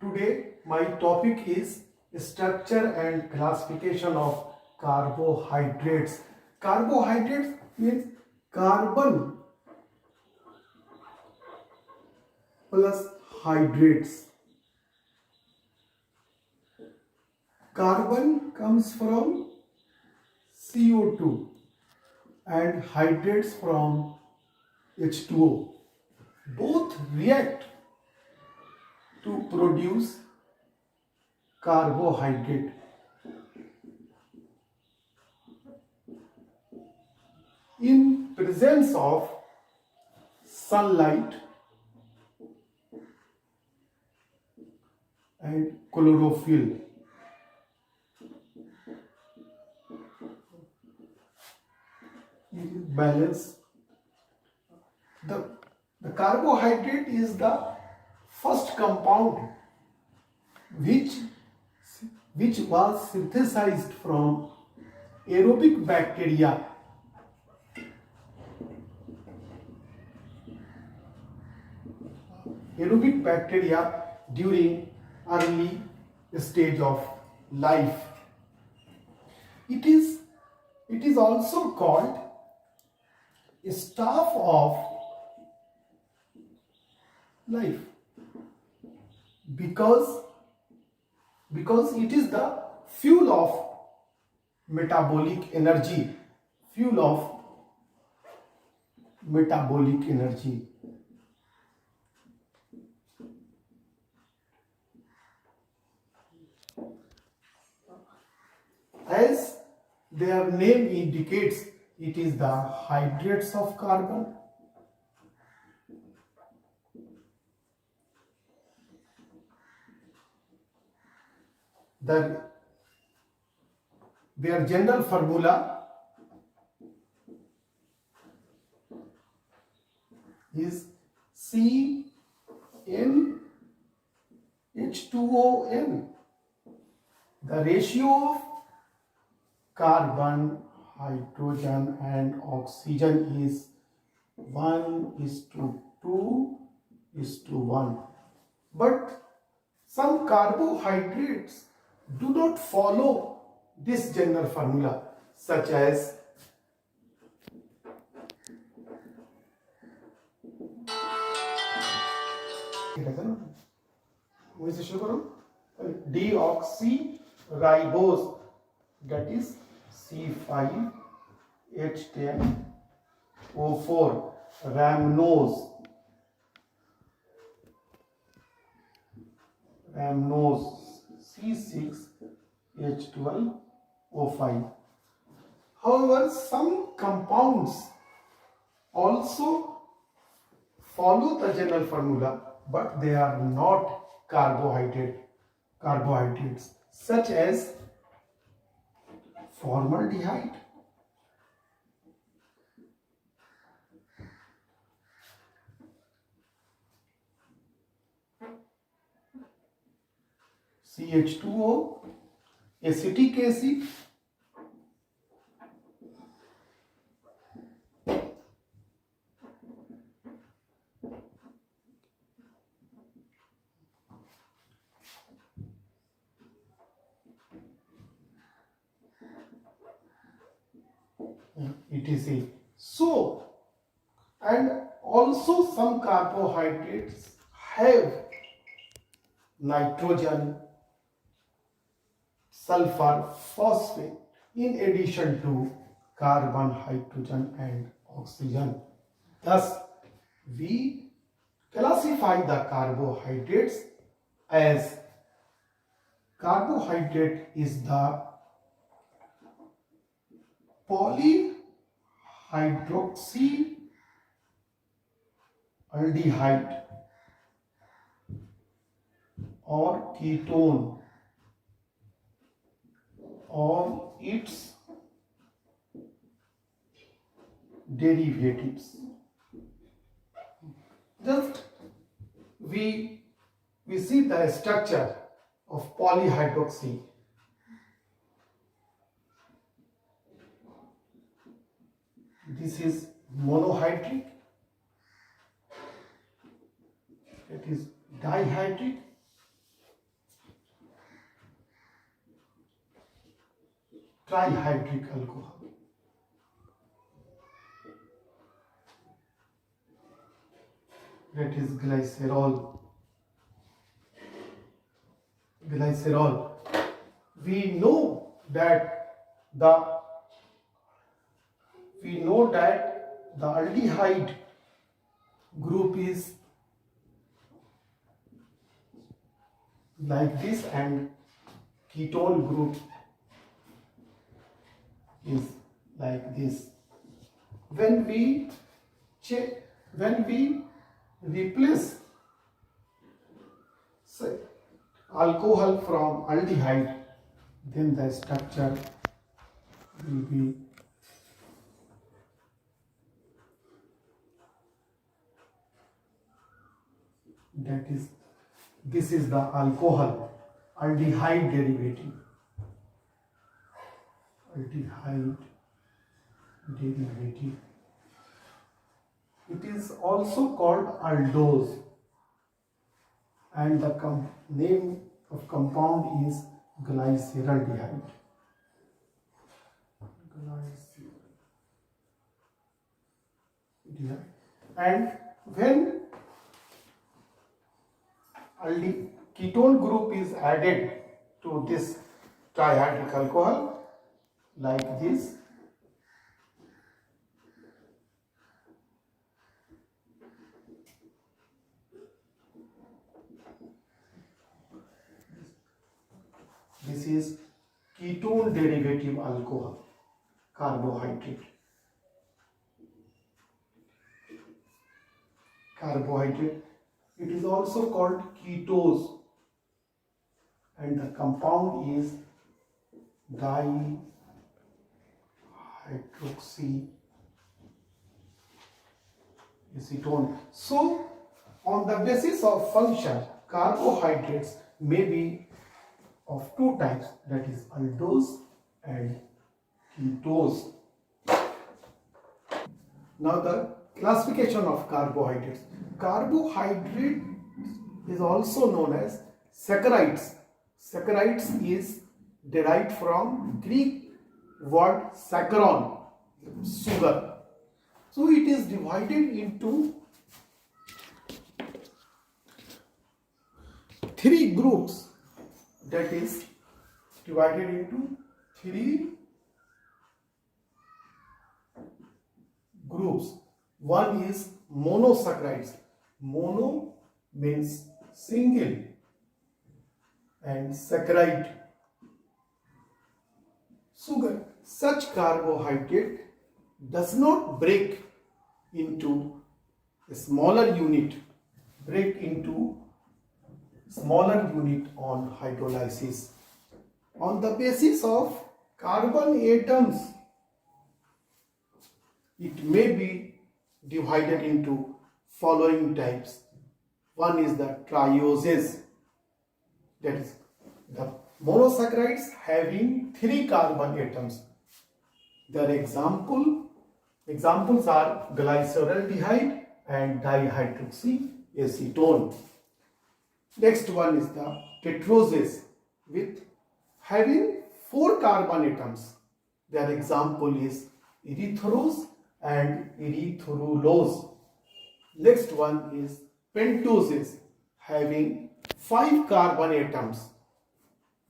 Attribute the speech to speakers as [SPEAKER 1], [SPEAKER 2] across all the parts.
[SPEAKER 1] Today my topic is structure and classification of carbohydrates. Carbohydrates means carbon plus hydrates. Carbon comes from CO2 and hydrates from H2O. Both react to produce carbohydrate. In presence of sunlight and chlorophyll, balance. The carbohydrate is the first compound which was synthesized from aerobic bacteria. Aerobic bacteria during early stage of life. It is also called staff of life because it is the fuel of metabolic energy. Fuel of metabolic energy. As their name indicates, it is the hydrates of carbon. Their general formula is CnH2ON. The ratio of carbon, hydrogen and oxygen is 1:2:1. But some carbohydrates do not follow this general formula, such as deoxyribose, that is C5H10O4, rhamnose, C6H12O5. However, some compounds also follow the general formula, but they are not carbohydrates, such as formaldehyde, CH2O, acetic acid, etc. So, and also some carbohydrates have nitrogen, sulfur, phosphate in addition to carbon, hydrogen and oxygen. Thus, we classify the carbohydrates as carbohydrate is the polyhydroxyaldehyde or ketone or its derivatives. Just we see the structure of polyhydroxy. This is monohydric, it is dihydric, trihydric alcohol. That is glycerol. Glycerol. We know that the aldehyde group is like this and ketone group is like this. When we replace say alcohol from aldehyde, then the structure will be this is the alcohol aldehyde derivative. It is also called aldose, and the name of compound is glyceraldehyde. And when ketone group is added to this trihydric alcohol like this, this is ketone derivative alcohol, carbohydrate. It is also called ketose, and the compound is dihydroxyacetone. So, on the basis of function, carbohydrates may be of two types, that is aldose and ketose. Now the classification of carbohydrates. Carbohydrate is also known as saccharides. Saccharides is derived from Greek word saccharon, sugar. So it is divided into three groups. That is divided into three groups. One is monosaccharides. Mono means single and saccharide, sugar. Such carbohydrate does not break into a smaller unit, on hydrolysis. On the basis of carbon atoms, it may be divided into following types. One is the trioses, that is the monosaccharides having 3 carbon atoms. Their examples are glyceraldehyde and dihydroxyacetone. Next one is the tetroses with having 4 carbon atoms. Their example is erythrose and erythrulose. Next one is pentoses having 5 carbon atoms.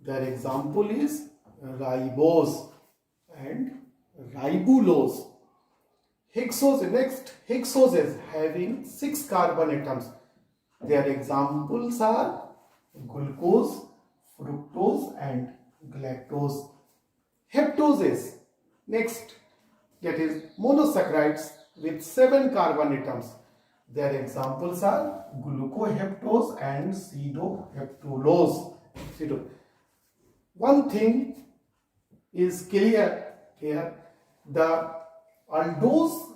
[SPEAKER 1] Their example is ribose and ribulose. Hexoses having 6 carbon atoms. Their examples are glucose, fructose and galactose. Heptoses, next, that is monosaccharides with 7 carbon atoms. Their examples are glucoheptose and pseudoheptulose. One thing is clear here: the aldoses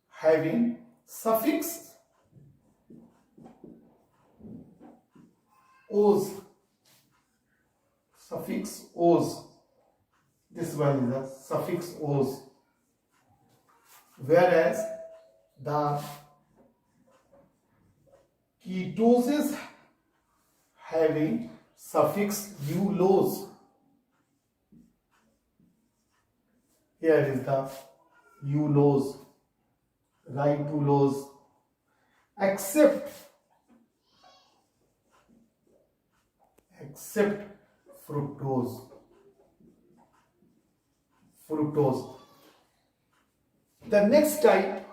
[SPEAKER 1] having suffix "ose", this one is the suffix "ose", whereas the ketoses having suffix ulose. Here is the ulose, ribulose, except fructose. The next type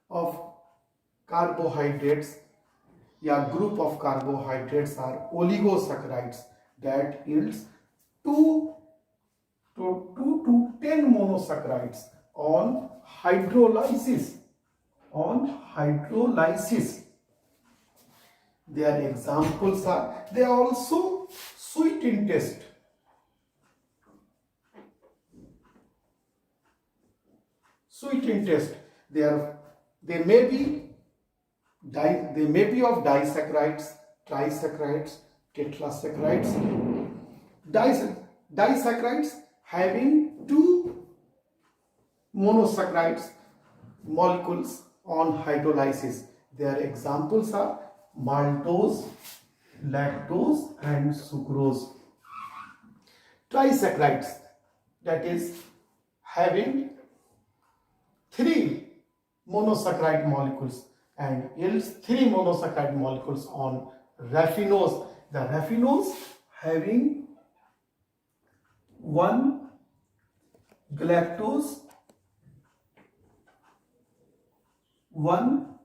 [SPEAKER 1] of carbohydrates, group of carbohydrates are oligosaccharides that yields 2 to 10 monosaccharides on hydrolysis. Their examples are, they are also sweet in taste. They may be of disaccharides, trisaccharides, tetrasaccharides. Disaccharides having 2 monosaccharides molecules on hydrolysis. Their examples are maltose, lactose and sucrose. Trisaccharides, that is having 3 monosaccharide molecules and yields 3 monosaccharide molecules on raffinose. The raffinose having 1 galactose, 1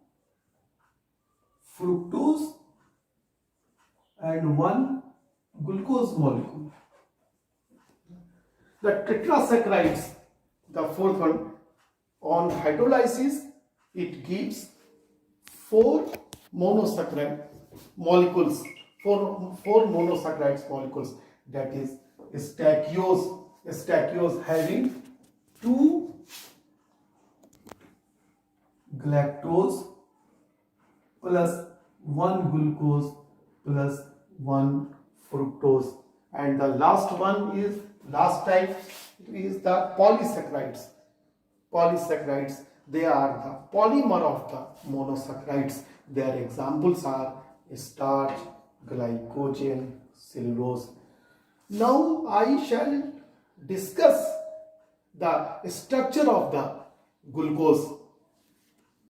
[SPEAKER 1] fructose and 1 glucose molecule. The tetrasaccharides, the fourth one, on hydrolysis it gives 4 monosaccharide molecules, 4 monosaccharides molecules, that is stachyose having 2 galactose plus 1 glucose plus 1 fructose. And the last type is the polysaccharides. They are the polymer of the monosaccharides. Their examples are starch, glycogen, cellulose. Now I shall discuss the structure of the glucose.